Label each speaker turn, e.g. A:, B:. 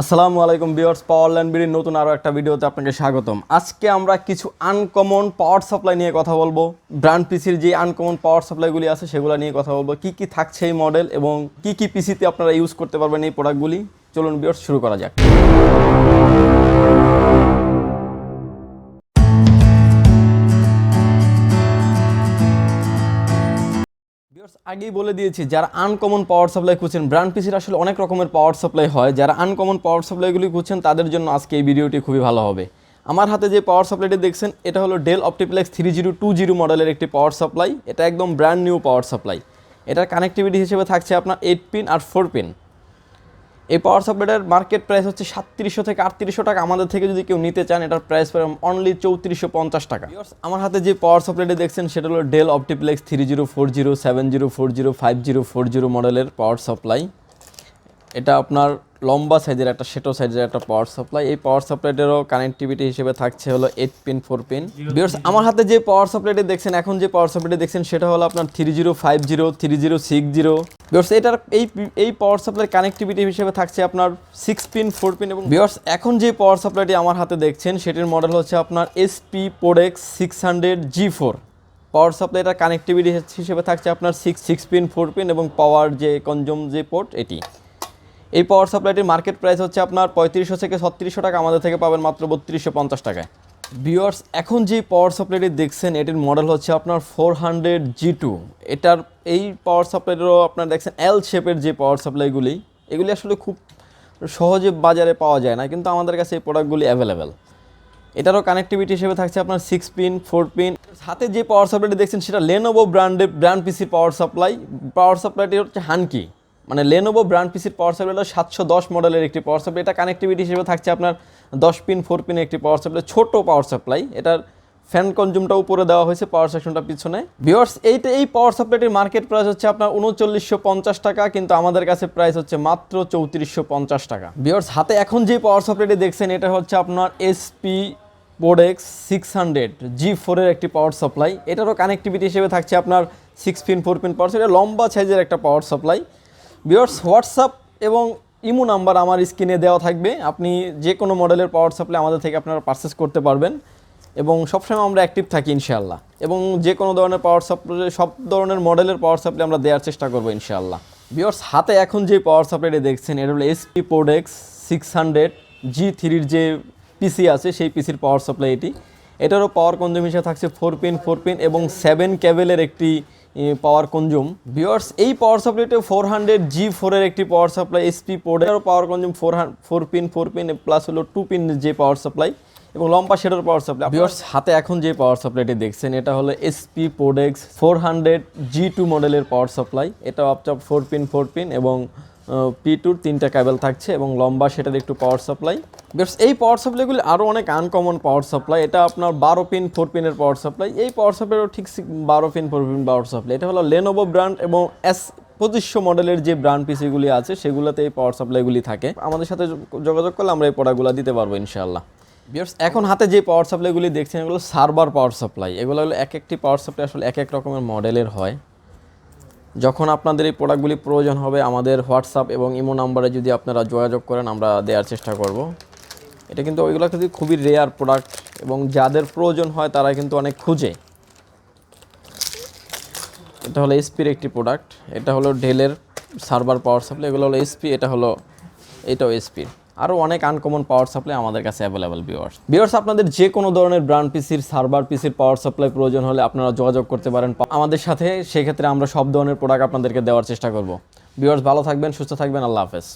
A: আসসালামু আলাইকুম ভিউয়ার্স, পাওয়ার ল্যান্ড বিডির নতুন আরও একটা ভিডিওতে আপনাকে স্বাগতম। আজকে আমরা কিছু আনকমন পাওয়ার সাপ্লাই নিয়ে কথা বলবো। ব্র্যান্ড পিসির যে আনকমন পাওয়ার সাপ্লাইগুলি আছে সেগুলো নিয়ে কথা বলবো, কি কি থাকছে এই মডেল এবং কি কি পিসিতে আপনারা ইউজ করতে পারবেন এই প্রোডাক্টগুলি। চলুন ভিউয়ার্স, শুরু করা যাক। আগেই বলে দিয়েছি, যারা আনকমন পাওয়ার সাপ্লাই খুঁজছেন, ব্র্যান্ড পিসির আসলে অনেক রকমের পাওয়ার সাপ্লাই হয়, যারা আনকমন পাওয়ার সাপ্লাইগুলি খুঁজছেন তাদের জন্য আজকে এই ভিডিওটি খুবই ভালো হবে। আমার হাতে যে পাওয়ার সাপ্লাইটি দেখছেন এটা হলো ডেল অপটিপ্লেক্স 3020 মডেলের একটি পাওয়ার সাপ্লাই। এটা একদম ব্র্যান্ড নিউ পাওয়ার সাপ্লাই। এটার কানেক্টিভিটি হিসেবে থাকছে আপনার 8 পিন আর 4 পিন। এই পাওয়ার সাপ্লাইটার মার্কেট প্রাইস হচ্ছে 3700 থেকে 3800 টাকা। আমাদের থেকে যদি কেউ নিতে চান এটার প্রাইস পড়ে অনলি 3450 টাকা। আমার হাতে যে পাওয়ার সাপ্লাইটি দেখছেন সেটা হলো ডেল অপটিপ্লেক্স 3040 7040 5040 মডেলের পাওয়ার সাপ্লাই। এটা আপনার লম্বা সাইজের একটা সেটো সাইজের একটা পাওয়ার সাপ্লাই। এই পাওয়ার সাপ্লাইটারও কানেক্টিভিটি হিসেবে থাকছে হলো 8 পিন 4 পিন। ভিউয়ার্স, আমার হাতে যে পাওয়ার সাপ্লাইটি দেখছেন, এখন যে পাওয়ার সাপ্লাইটি দেখছেন সেটা হলো আপনার 3050 3060। ভিউয়ার্স, এটার এই পাওয়ার সাপ্লাই কানেক্টিভিটি হিসেবে থাকছে আপনার 6 পিন 4 পিন। এবং ভিউয়ার্স, এখন যে পাওয়ার সাপ্লাইটি আমার হাতে দেখছেন সেটির মডেল হচ্ছে আপনার SP ProDesk 600G4 পাওয়ার সাপ্লাইটার কানেক্টিভিটি হিসেবে থাকছে আপনার 6 পিন 4 পিন এবং পাওয়ার যে কনজিউম যে পোর্ট এটি। এই পাওয়ার সাপ্লাইটির মার্কেট প্রাইস হচ্ছে আপনার 3500 থেকে 3600 টাকা। আমাদের থেকে পাবেন মাত্র 3250 টাকায়। ভিউয়ার্স, এখন যে পাওয়ার সাপ্লাইটি দেখছেন এটির মডেল হচ্ছে আপনার 400G2। এটার এই পাওয়ার সাপ্লাইটারও আপনার দেখছেন এল শেপের যে পাওয়ার সাপ্লাইগুলি, এগুলি আসলে খুব সহজে বাজারে পাওয়া যায় না, কিন্তু আমাদের কাছে এই প্রোডাক্টগুলি অ্যাভেলেবেল। এটারও কানেক্টিভিটি হিসেবে থাকছে আপনার 6 পিন 4 পিন। হাতে যে পাওয়ার সাপ্লাইটি দেখছেন সেটা লেনোভো ব্র্যান্ড পিসির পাওয়ার সাপ্লাই। পাওয়ার সাপ্লাইটি হচ্ছে হানকি, মানে লেনোভো ব্র্যান্ড পিসির পাওয়ার সাপ্লাইটা 710 মডেলের একটি পাওয়ার সাপ্লাই। এটা কানেক্টিভিটি হিসেবে থাকছে আপনার 10 পিন 4 পিন একটি পাওয়ার সাপ্লাই, ছোট পাওয়ার সাপ্লাই। এটার ফ্যান কনজিউমটা উপরে দেওয়া হয়েছে, পাওয়ার সেকশনটা পিছনে। ভিউয়ার্স, এই পাওয়ার সাপ্লাইটির মার্কেট প্রাইস হচ্ছে আপনার 3950 টাকা, কিন্তু আমাদের কাছে প্রাইস হচ্ছে মাত্র 3450 টাকা। ভিউয়ার্স, হাতে এখন যে পাওয়ার সাপ্লাইটি দেখছেন এটা হচ্ছে আপনার SP ProDesk 600G4 এর একটি পাওয়ার সাপ্লাই। এটারও কানেক্টিভিটি হিসেবে থাকছে আপনার 6 পিন 4 পিন পাওয়ার সাপ্লাই, লম্বা সাইজের একটা পাওয়ার সাপ্লাই। ভিউয়ার্স, হোয়াটসঅ্যাপ এবং ইমো নাম্বার আমার স্ক্রিনে দেওয়া থাকবে। আপনি যে কোনো মডেলের পাওয়ার সাপ্লাই আমাদের থেকে আপনারা পারচেস করতে পারবেন এবং সবসময় আমরা অ্যাক্টিভ থাকি ইনশাআল্লাহ। এবং যে কোনো ধরনের পাওয়ার সাপ্লাই, সব ধরনের মডেলের পাওয়ার সাপ্লাই আমরা দেওয়ার চেষ্টা করবো ইনশাআল্লাহ। ভিউয়ার্স, হাতে এখন যে পাওয়ার সাপ্লাইটি দেখছেন এটা হলো SP ProDesk 600G3 যে পিসি আছে সেই পিসির পাওয়ার সাপ্লাই এটি। এটারও পাওয়ার কনজিউম হিসেবে থাকছে 4 পিন 4 পিন এবং 7 কেবলের একটি পাওয়ার কনজিউম। ভিউয়ার্স, এই পাওয়ার সাপ্লাইটা 400G4 এর একটি পাওয়ার সাপ্লাই। SP ProDesk পাওয়ার কনজিউম 4 পিন 4 পিন প্লাস হলো 2 পিন যে পাওয়ার সাপ্লাই এবং লম্বা শেডের পাওয়ার সাপ্লাই। ভিউয়ার্স, হাতে এখন যে পাওয়ার সাপ্লাইটি দেখছেন এটা হলো SP ProDesk 400G2 মডেলের পাওয়ার সাপ্লাই। এটা আপনার 4 পিন 4 পিন এবং P2 3টা কেবল থাকছে এবং লম্বা সেটার একটু পাওয়ার সাপ্লাই। ভিউয়ার্স, এই পাওয়ার সাপ্লাইগুলি আরও অনেক আনকমন পাওয়ার সাপ্লাই। এটা আপনার 12 পিন 4 পিনের পাওয়ার সাপ্লাই। এই পাওয়ার সাপ্লাইও ঠিক 12 পিন 4 পিন পাওয়ার সাপ্লাই। এটা হলো লেনোভো ব্র্যান্ড এবং S2500 মডেলের যে ব্র্যান্ড পিসিগুলি আছে সেগুলোতে এই পাওয়ার সাপ্লাইগুলি থাকে। আমাদের সাথে যোগাযোগ করলে আমরা এই প্রোডাক্টগুলো দিতে পারবো ইনশাআল্লাহ। ভিউয়ার্স, এখন হাতে যে পাওয়ার সাপ্লাইগুলি দেখছেন এগুলো সার্ভার পাওয়ার সাপ্লাই। এগুলো হলো এক একটি পাওয়ার সাপ্লাই আসলে এক এক রকমের মডেলের হয়। যখন আপনাদের এই প্রোডাক্টগুলি প্রয়োজন হবে আমাদের হোয়াটসঅ্যাপ এবং ইমো নাম্বারে যদি আপনারা যোগাযোগ করেন আমরা দেওয়ার চেষ্টা করব। এটা কিন্তু ওইগুলো কিন্তু খুবই রেয়ার প্রোডাক্ট এবং যাদের প্রয়োজন হয় তারা কিন্তু অনেক খুঁজে। এটা হলো SPর একটি প্রোডাক্ট। এটা হলো ডেলের সার্ভার পাওয়ার সাপ্লাই। এগুলো হলো SP, এটাও SPর। আরও অনেক আনকমন পাওয়ার সাপ্লাই আমাদের কাছে অ্যাভেলেবেল। ভিউয়ার্স, আপনাদের যে কোনো ধরনের ব্র্যান্ড পিসির সার্ভার পিসির পাওয়ার সাপ্লাই প্রয়োজন হলে আপনারা যোগাযোগ করতে পারেন আমাদের সাথে। সেক্ষেত্রে আমরা সব ধরনের প্রোডাক্ট আপনাদেরকে দেওয়ার চেষ্টা করব। ভিউয়ার্স, ভালো থাকবেন, সুস্থ থাকবেন, আল্লাহ হাফেজ।